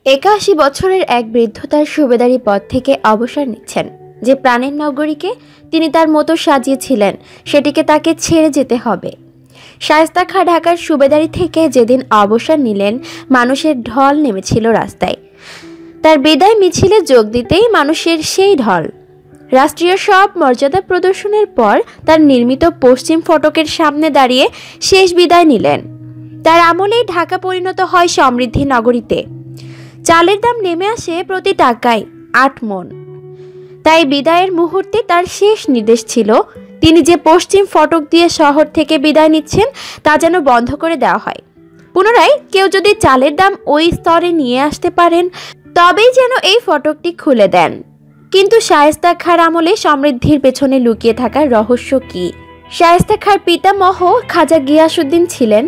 ৮১ বছরের এক বৃদ্ধ তার সুবেদারি পদ থেকে অবসর নিচ্ছেন। যে প্রাণের নগরীকে তিনি তার মতো সাজিয়েছিলেন সেটিকে তাকে ছেড়ে যেতে হবে। শায়েস্তা খাঁ ঢাকার সুবেদারি থেকে যেদিন অবসর নিলেন, মানুষের ঢল নেমেছিল রাস্তায়। তার বিদায় মিছিলে যোগ দিতেই মানুষের সেই ঢল। রাষ্ট্রীয় সব মর্যাদা প্রদর্শনের পর তার নির্মিত পশ্চিম ফটকের সামনে দাঁড়িয়ে শেষ বিদায় নিলেন। তার আমলেই ঢাকা পরিণত হয় সমৃদ্ধি নগরীতে। চালের দাম নেমে আসে প্রতি টাকায় ৮ মণ। তাই বিদায়ের মুহূর্তে তার শেষ নির্দেশ ছিল, তিনি যে পশ্চিম ফটক দিয়ে শহর থেকে বিদায় নিচ্ছেন তা যেন বন্ধ করে দেওয়া হয়। পুনরায় কেউ যদি চালের দাম ওই স্তরে নিয়ে আসতে পারেন তবেই যেন এই ফটকটি খুলে দেন। কিন্তু শায়েস্তা খাঁর আমলে সমৃদ্ধির পেছনে লুকিয়ে থাকার রহস্য কি? শায়েস্তা খাঁর পিতামহ খাজা গিয়াসউদ্দিন ছিলেন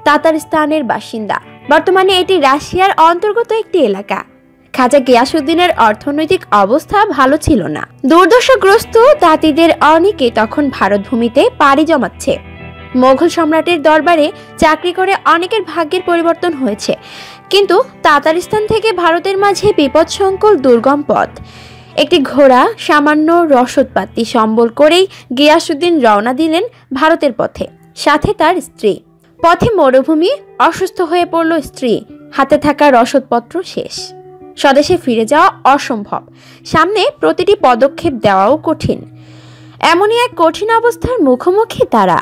তাতারস্তানের বাসিন্দা। বর্তমানে এটি রাশিয়ার অন্তর্গত একটি এলাকা। খাজা গিয়াসউদ্দিনের অর্থনৈতিক অবস্থা ভালো ছিল না। দুর্দশাগ্রস্ত তাঁতিদের অনেকে তখন ভারত ভূমিতে পাড়ি জমাচ্ছে। মোগল সম্রাটের দরবারে চাকরি করে অনেকের ভাগ্যের পরিবর্তন হয়েছে, কিন্তু তাতারস্তান থেকে ভারতের মাঝে বিপদসংকুল দুর্গম পথ। একটি ঘোড়া, সামান্য রসদপাতি সম্বল করেই গিয়াসউদ্দিন রওনা দিলেন ভারতের পথে, সাথে তার স্ত্রী। পথে মরুভূমি, অসুস্থ হয়ে পড়ল স্ত্রী, হাতে থাকা রসদপত্র শেষ। স্বদেশে ফিরে যাওয়া অসম্ভব, সামনে প্রতিটি পদক্ষেপ দেওয়াও কঠিন। এমনই এক কঠিন অবস্থার মুখোমুখি তারা।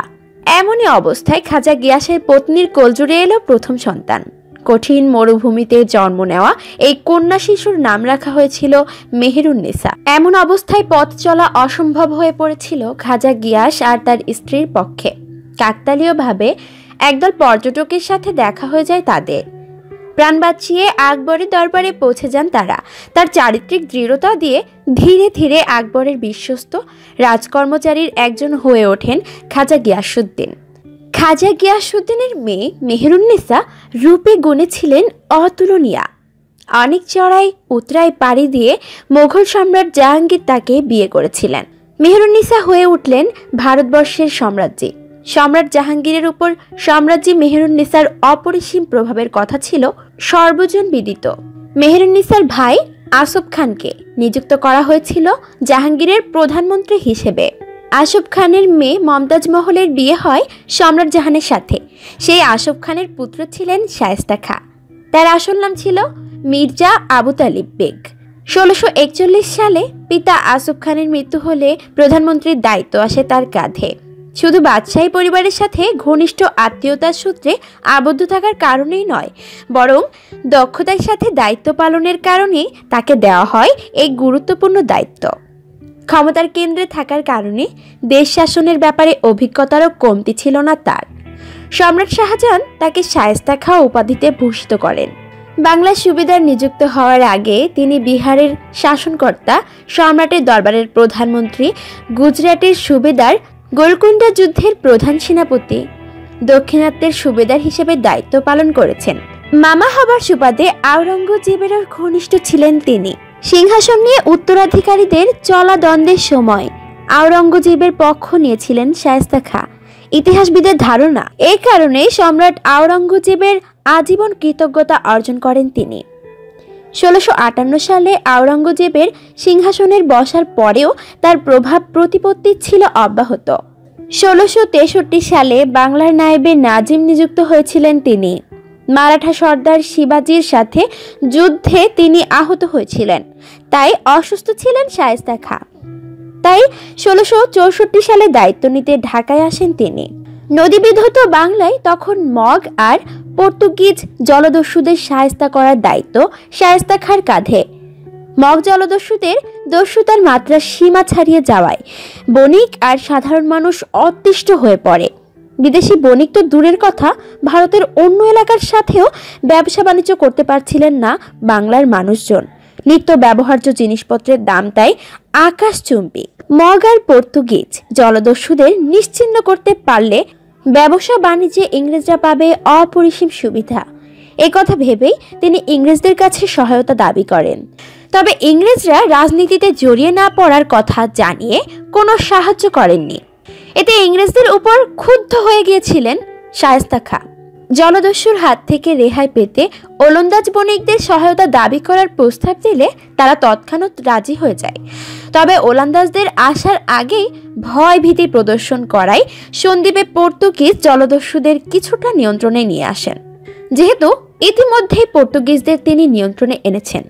এমনই অবস্থায় খাজা গিয়াসের পত্নীর কোলজুড়ে এলো প্রথম সন্তান। কঠিন মরুভূমিতে জন্ম নেওয়া এই কন্যা শিশুর নাম রাখা হয়েছিল মেহেরুন্নেসা। এমন অবস্থায় পথ চলা অসম্ভব হয়ে পড়েছিল খাজা গিয়াস আর তার স্ত্রীর পক্ষে। কাকতালীয়ভাবে একদল পর্যটকের সাথে দেখা হয়ে যায় তাদের। প্রাণ বাঁচিয়ে আকবরের দরবারে পৌঁছে যান তারা। তার চারিত্রিক দৃঢ়তা দিয়ে ধীরে ধীরে আকবরের বিশ্বস্ত রাজকর্মচারীর একজন হয়ে ওঠেন খাজা গিয়াসউদ্দিন। খাজা গিয়াসউদ্দিনের মেয়ে মেহেরুন্নেসা রূপে গুণে ছিলেন অতুলনীয়া। অনেক চড়াই উতরাই পাড়ি দিয়ে মোগল সম্রাট জাহাঙ্গীর তাকে বিয়ে করেছিলেন। মেহেরুন্নেসা হয়ে উঠলেন ভারতবর্ষের সম্রাজ্ঞী। সম্রাট জাহাঙ্গীরের উপর সম্রাজ্ঞী মেহেরুন্নেসার অপরিসীম প্রভাবের কথা ছিল সর্বজন বিদিত। মেহেরুন্নেসার ভাই আসফ খানকে নিযুক্ত করা হয়েছিল জাহাঙ্গীরের প্রধানমন্ত্রী হিসেবে। আসফ খানের মেয়ে মমতাজ মহলের বিয়ে হয় সম্রাট জাহানের সাথে। সেই আসফ খানের পুত্র ছিলেন শায়েস্তা খাঁ। তার আসল নাম ছিল মির্জা আবু তালিব বেগ। ১৬৪১ সালে পিতা আসফ খানের মৃত্যু হলে প্রধানমন্ত্রীর দায়িত্ব আসে তার কাঁধে। শুধু বাদশাহী পরিবারের সাথে ঘনিষ্ঠ আত্মীয়তার সূত্রে আবদ্ধ থাকার কারণেই নয়, বরং দক্ষতার সাথে দায়িত্ব পালনের কারণেই তাকে দেওয়া হয় এই গুরুত্বপূর্ণ দায়িত্ব। ক্ষমতার কেন্দ্রে থাকার কারণে দেশ শাসনের ব্যাপারে অভিজ্ঞতারও কমতি ছিল না তার। সম্রাট শাহজাহান তাকে শায়েস্তা খাঁ উপাধিতে ভূষিত করেন। বাংলার সুবেদার নিযুক্ত হওয়ার আগে তিনি বিহারের শাসনকর্তা, সম্রাটের দরবারের প্রধানমন্ত্রী, গুজরাটের সুবেদার, গোলকুন্ডা যুদ্ধের প্রধান সেনাপতি, দক্ষিণাত্যের সুবেদার হিসেবে দায়িত্ব পালন করেছেন। মামা হবার সুবাদে আওরঙ্গজেবেরও ঘনিষ্ঠ ছিলেন তিনি। সিংহাসন নিয়ে উত্তরাধিকারীদের চলা দ্বন্দ্বের সময় আওরঙ্গজেবের পক্ষ নিয়েছিলেন শায়েস্তা খাঁ, ইতিহাসবিদের ধারণা। এই কারণে সম্রাট আওরঙ্গজেবের আজীবন কৃতজ্ঞতা অর্জন করেন তিনি। ১৬৫৮ সালে আওরঙ্গজেবের সিংহাসনের বসার পরেও তার প্রভাব প্রতিপত্তি ছিল অব্যাহত। ১৬৬৩ সালে বাংলার নায়েবে নাজিম নিযুক্ত হয়েছিলেন তিনি। মারাঠা সর্দার শিবাজির সাথে যুদ্ধে তিনি আহত হয়েছিলেন, তাই অসুস্থ ছিলেন শায়েস্তা খাঁ। তাই ১৬৬৪ সালে দায়িত্ব নিতে ঢাকায় আসেন তিনি। নদীবিধৌত বাংলায় তখন মগ আর পর্তুগিজ জলদস্যুদের শায়েস্তা করার দায়িত্ব শায়েস্তা খাঁর কাঁধে। মগ জলদস্যুদের দস্যুতার মাত্রা সীমা ছাড়িয়ে যাওয়ায় বণিক আর সাধারণ মানুষ অতিষ্ঠ হয়ে পড়ে। বিদেশি বণিক তো দূরের কথা, ভারতের অন্য এলাকার সাথেও ব্যবসা বাণিজ্য করতে পারছিলেন না বাংলার মানুষজন। নিত্য ব্যবহার্য জিনিসপত্রের দাম তাই আকাশচুম্বী। মগ আর পর্তুগিজ জলদস্যুদের নিশ্চিহ্ন করতে পারলে ব্যবসা বাণিজ্যে ইংরেজরা পাবে অপরিসীম সুবিধা। এই কথা ভেবেই তিনি ইংরেজদের কাছে সহায়তা দাবি করেন। তবে ইংরেজরা রাজনীতিতে জড়িয়ে না পড়ার কথা জানিয়ে কোনো সাহায্য করেননি। এতে ইংরেজদের উপর ক্ষুব্ধ হয়ে গিয়েছিলেন শায়েস্তা খাঁ। জলদস্যুর হাত থেকে রেহাই পেতে ওলন্দাজ বণিকদের সহায়তা দাবি করার প্রস্তাব দিলে তারা তৎক্ষণাৎ রাজি হয়ে যায়। তবে ওলন্দাজদের আসার আগেই ভয় ভীতি প্রদর্শন করায় সন্দ্বীপে পর্তুগিজ জলদস্যুদের কিছুটা নিয়ন্ত্রণে নিয়ে আসেন। যেহেতু ইতিমধ্যেই পর্তুগিজদের তিনি নিয়ন্ত্রণে এনেছেন,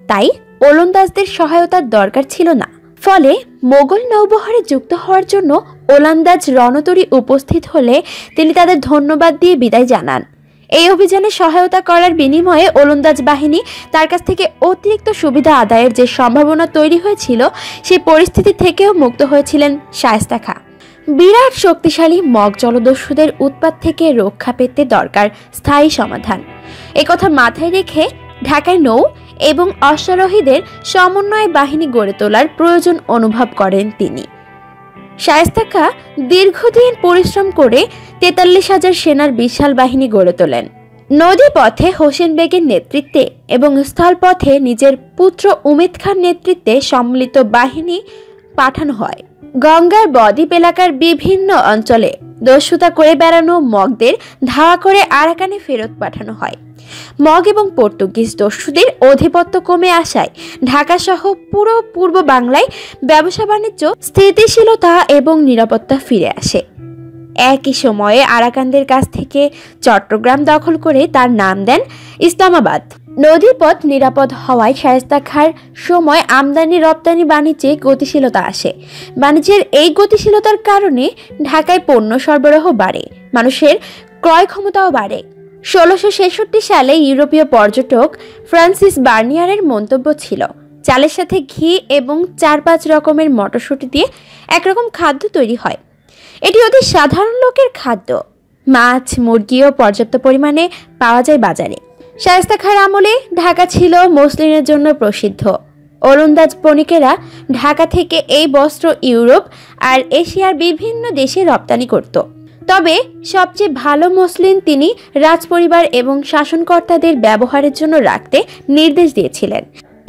তাই ওলন্দাজদের সহায়তার দরকার ছিল না। ফলে মোগল নৌবহরে যুক্ত হওয়ার জন্য ওলন্দাজ রণতরী উপস্থিত হলে তিনি তাদের ধন্যবাদ দিয়ে বিদায় জানান। এই অভিযানে সহায়তা করার বিনিময়ে ওলন্দাজ বাহিনী তার কাছ থেকে অতিরিক্ত সুবিধা আদায়ের যে সম্ভাবনা তৈরি হয়েছিল, সেই পরিস্থিতি থেকেও মুক্ত হয়েছিলেন শায়েস্তা খাঁ। বিরাট শক্তিশালী মগ জলদস্যুদের উৎপাত থেকে রক্ষা পেতে দরকার স্থায়ী সমাধান। একথা মাথায় রেখে ঢাকায় নৌ এবং অশ্বারোহীদের সমন্বয় বাহিনী গড়ে তোলার প্রয়োজন অনুভব করেন তিনি। শায়েস্তা খাঁ দীর্ঘদিন পরিশ্রম করে ৪৩,০০০ সেনার বিশাল বাহিনী গড়ে তোলেন। নদী পথে হোসেন বেগের নেতৃত্বে এবং স্থলপথে নিজের পুত্র উমেদ খান নেতৃত্বে সম্মিলিত বাহিনী পাঠানো হয়। গঙ্গার বদ্বীপ এলাকার বিভিন্ন অঞ্চলে দস্যুতা করে বেড়ানো মগদের ধাওয়া করে আরাকানে ফেরত পাঠানো হয়। মগ এবং পর্তুগিজ দস্যুদের আধিপত্য কমে আসায় ঢাকা সহ পুরো পূর্ব বাংলায় ব্যবসা বাণিজ্য, স্থিতিশীলতা এবং নিরাপত্তা ফিরে আসে। একই সময়ে আরাকানদের কাছ থেকে চট্টগ্রাম দখল করে তার নাম দেন ইসলামাবাদ। নদীপথ নিরাপদ হওয়ায় শায়েস্তা খাঁর সময় আমদানি রপ্তানি বাণিজ্যে গতিশীলতা আসে। বাণিজ্যের এই গতিশীলতার কারণে ঢাকায় পণ্য সরবরাহ বাড়ে, মানুষের ক্রয় ক্ষমতাও বাড়ে। ১৬৬৬ সালে ইউরোপীয় পর্যটক ফ্রান্সিস বার্নিয়ারের মন্তব্য ছিল, চালের সাথে ঘি এবং ৪-৫ রকমের মটরশুঁটি দিয়ে একরকম খাদ্য তৈরি হয়। এটি অতি সাধারণ লোকের খাদ্য। মাছ মুরগিও পর্যাপ্ত পরিমাণে পাওয়া যায় বাজারে। শায়েস্তা খাঁর আমলে ঢাকা ছিল মসলিনের জন্য প্রসিদ্ধ। ওলন্দাজ বণিকেরা ঢাকা থেকে এই বস্ত্র ইউরোপ আর এশিয়ার বিভিন্ন দেশে রপ্তানি করত। তবে সবচেয়ে ভালো মসলিন তিনি রাজপরিবার এবং শাসনকর্তাদের ব্যবহারের জন্য রাখতে নির্দেশ দিয়েছিলেন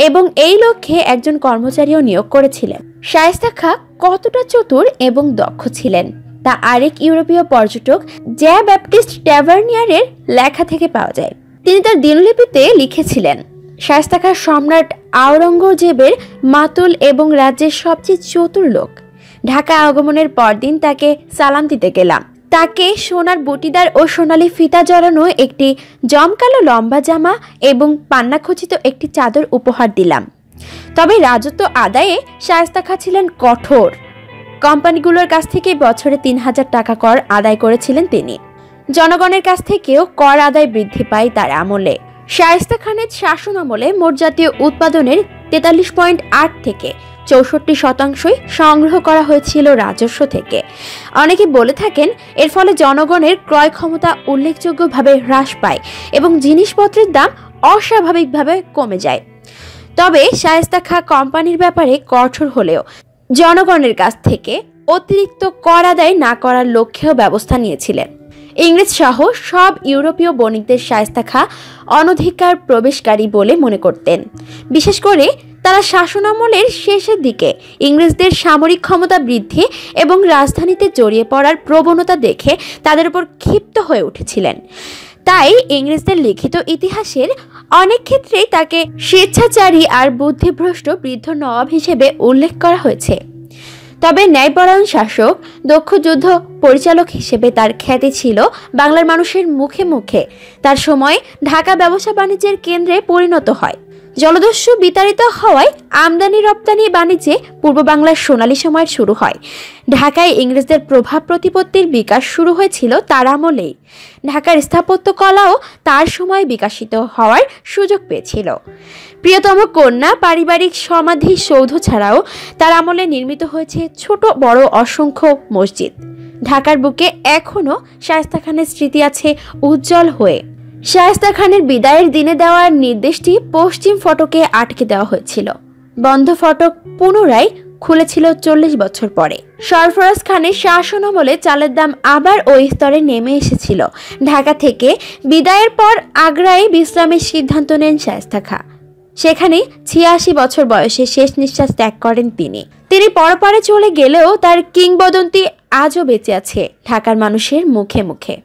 এবং এই লক্ষ্যে একজন কর্মচারীও নিয়োগ করেছিলেন। শায়েস্তা খাঁ কতটা চতুর এবং দক্ষ ছিলেন তা আরেক ইউরোপীয় পর্যটক জ্যা ব্যাপটিস্ট ট্যাভার্নিয়ারের লেখা থেকে পাওয়া যায়। তিনি তার দিনলিপিতে লিখেছিলেন, শায়েস্তা খাঁ সম্রাট আওরঙ্গজেবের মাতুল এবং রাজ্যের সবচেয়ে চতুর লোক। ঢাকা আগমনের পরদিন তাকে সালাম দিতে গেলাম। তাকে সোনার বুটিদার ও সোনালী ফিতা জড়ানো একটি জমকালো লম্বা জামা এবং পান্না খচিত একটি চাদর উপহার দিলাম। তবে রাজত্ব আদায়ে শায়েস্তা খাঁ ছিলেন কঠোর। কোম্পানিগুলোর কাছ থেকে বছরে ৩,০০০ টাকা কর আদায় করেছিলেন তিনি। জনগণের কাছ থেকেও কর আদায় বৃদ্ধি পায় তার আমলে। শায়েস্তা খানের শাসন আমলে মোট জাতীয় উৎপাদনের ৪৩.৮ থেকে ৬৪% সংগ্রহ করা হয়েছিল রাজস্ব থেকে। অনেকে বলে থাকেন এর ফলে জনগণের ক্রয় ক্ষমতা উল্লেখযোগ্যভাবে হ্রাস পায় এবং জিনিসপত্রের দাম অস্বাভাবিকভাবে কমে যায়। তবে শায়েস্তা খাঁ কোম্পানির ব্যাপারে কঠোর হলেও জনগণের কাছ থেকে অতিরিক্ত কর আদায় না করার লক্ষ্যেও ব্যবস্থা নিয়েছিলেন। ইংরেজ সহ সব ইউরোপীয় বণিকদের শায়েস্তা খাঁ অনধিকার প্রবেশকারী বলে মনে করতেন। বিশেষ করে তারা শাসনামলের শেষের দিকে ইংরেজদের সামরিক ক্ষমতা বৃদ্ধি এবং রাজধানীতে জড়িয়ে পড়ার প্রবণতা দেখে তাদের উপর ক্ষিপ্ত হয়ে উঠেছিলেন। তাই ইংরেজদের লিখিত ইতিহাসের অনেক ক্ষেত্রেই তাকে স্বেচ্ছাচারী আর বুদ্ধিভ্রষ্ট বৃদ্ধ নবাব হিসেবে উল্লেখ করা হয়েছে। তবে ন্যায়পরায়ণ শাসক, দক্ষ যুদ্ধ পরিচালক হিসেবে তার খ্যাতি ছিল বাংলার মানুষের মুখে মুখে। তার সময় ঢাকা ব্যবসা বাণিজ্যের কেন্দ্রে পরিণত হয়। জলদস্যু বিতাড়িত হওয়ায় আমদানি রপ্তানি বাণিজ্যে পূর্ব বাংলার সোনালী সময় শুরু হয়। ঢাকায় ইংরেজদের প্রভাব প্রতিপত্তির বিকাশ শুরু হয়েছিল তার আমলেই। ঢাকার স্থাপত্য কলাও তার সময় বিকশিত হওয়ার সুযোগ পেয়েছিল। প্রিয়তম কন্যা পারিবারিক সমাধি সৌধ ছাড়াও তার আমলে নির্মিত হয়েছে ছোট বড় অসংখ্য মসজিদ। ঢাকার বুকে এখনও শায়েস্তা খানের স্মৃতি আছে উজ্জ্বল হয়ে। শায়েস্তা খানের বিদায়ের দিনে দেওয়ার নির্দেশটি পশ্চিম ফটকে আটকে দেওয়া হয়েছিল। বন্ধ ফটক পুনরায় খুলেছিল ৪০ বছর পরে। সরফরাজ খানের শাসন আমলে চালের দাম আবার ওই স্তরে নেমে এসেছিল। ঢাকা থেকে বিদায়ের পর আগ্রায় বিশ্রামের সিদ্ধান্ত নেন শায়েস্তা খাঁ। সেখানে ৮৬ বছর বয়সে শেষ নিঃশ্বাস ত্যাগ করেন তিনি। পরপারে চলে গেলেও তার কিংবদন্তি আজও বেঁচে আছে ঢাকার মানুষের মুখে মুখে।